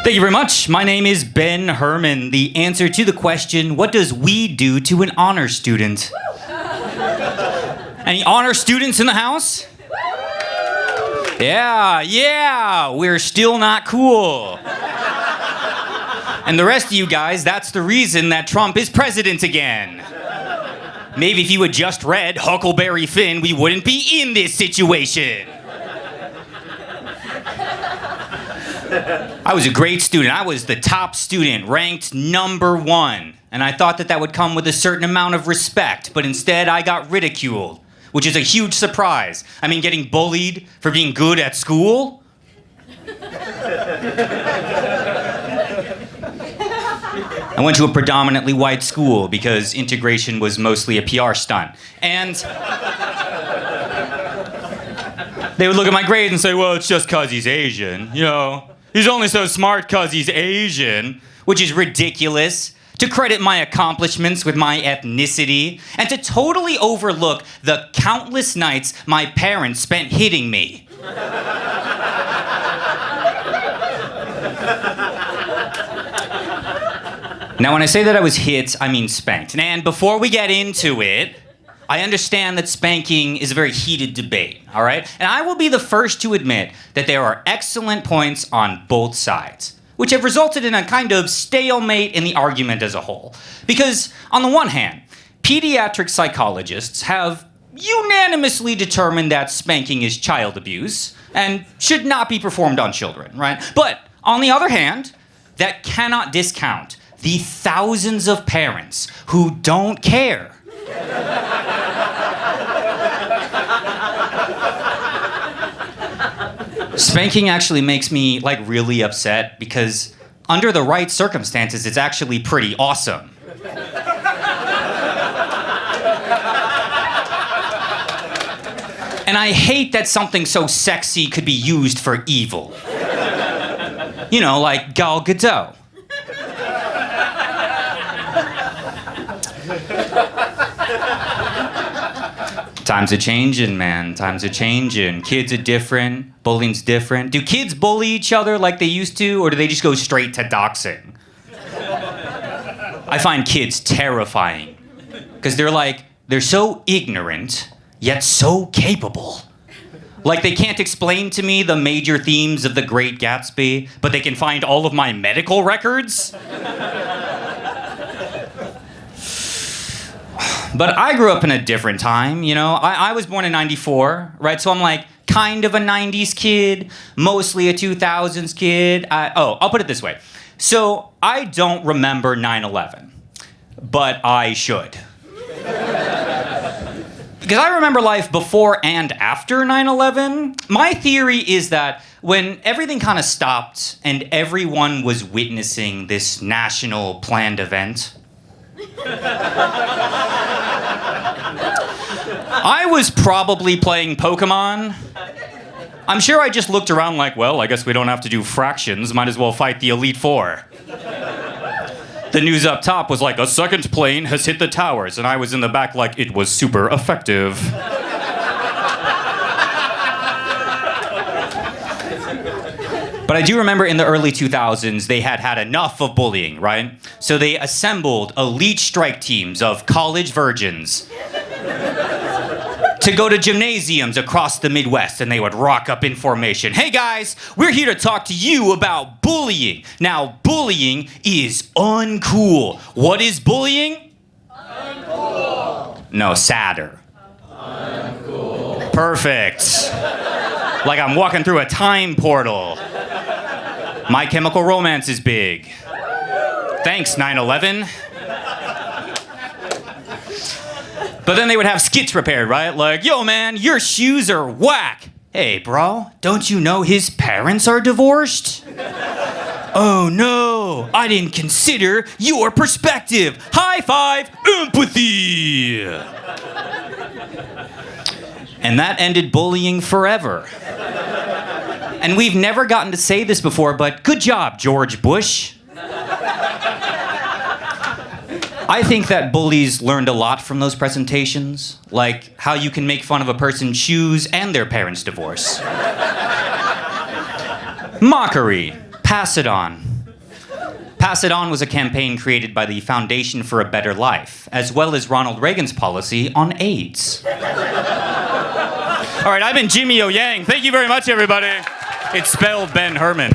Thank you very much. My name is Ben Hermann. The answer to the question, what does we do to an honor student? Any honor students in the house? Yeah, we're still not cool. And the rest of you guys, that's the reason that Trump is president again. Maybe if you had just read Huckleberry Finn, we wouldn't be in this situation. I was a great student. I was the top student, ranked #1. And I thought that would come with a certain amount of respect, but instead I got ridiculed, which is a huge surprise. I mean, getting bullied for being good at school? I went to a predominantly white school because integration was mostly a PR stunt. And they would look at my grades and say, well, it's just 'cause he's Asian, you know. He's only so smart 'cause he's Asian, which is ridiculous. To credit my accomplishments with my ethnicity, and to totally overlook the countless nights my parents spent hitting me. Now, when I say that I was hit, I mean spanked. And before we get into it, I understand that spanking is a very heated debate, all right? And I will be the first to admit that there are excellent points on both sides, which have resulted in a kind of stalemate in the argument as a whole. Because, on the one hand, pediatric psychologists have unanimously determined that spanking is child abuse and should not be performed on children, right? But, on the other hand, that cannot discount the thousands of parents who don't care. Spanking actually makes me, really upset because under the right circumstances, it's actually pretty awesome. And I hate that something so sexy could be used for evil. You know, like Gal Gadot. Times are changing, man. Times are changing. Kids are different. Bullying's different. Do kids bully each other like they used to, or do they just go straight to doxing? I find kids terrifying. Because they're so ignorant, yet so capable. Like they can't explain to me the major themes of The Great Gatsby, but they can find all of my medical records? But I grew up in a different time, you know? I was born in '94, right? So I'm kind of a 90s kid, mostly a 2000s kid. I'll put it this way. So I don't remember 9/11, but I should. Because I remember life before and after 9/11. My theory is that when everything kind of stopped and everyone was witnessing this national planned event, I was probably playing Pokemon. I'm sure I just looked around well, I guess we don't have to do fractions. Might as well fight the Elite Four. The news up top was a second plane has hit the towers, and I was in the back it was super effective. But I do remember in the early 2000s, they had enough of bullying, right? So they assembled elite strike teams of college virgins to go to gymnasiums across the Midwest, and they would rock up in formation. Hey guys, we're here to talk to you about bullying. Now, bullying is uncool. What is bullying? Uncool. No, sadder. Uncool. Perfect. Like I'm walking through a time portal. My Chemical Romance is big. Thanks, 9/11. But then they would have skits prepared, right? Yo, man, your shoes are whack. Hey, bro, don't you know his parents are divorced? Oh, no, I didn't consider your perspective. High five, empathy. And that ended bullying forever. And we've never gotten to say this before, but good job, George Bush. I think that bullies learned a lot from those presentations, like how you can make fun of a person's shoes and their parents' divorce. Mockery. Pass it on. Pass It On was a campaign created by the Foundation for a Better Life, as well as Ronald Reagan's policy on AIDS. All right, I've been Jimmy O Yang. Thank you very much, everybody. It's spelled Ben Herman.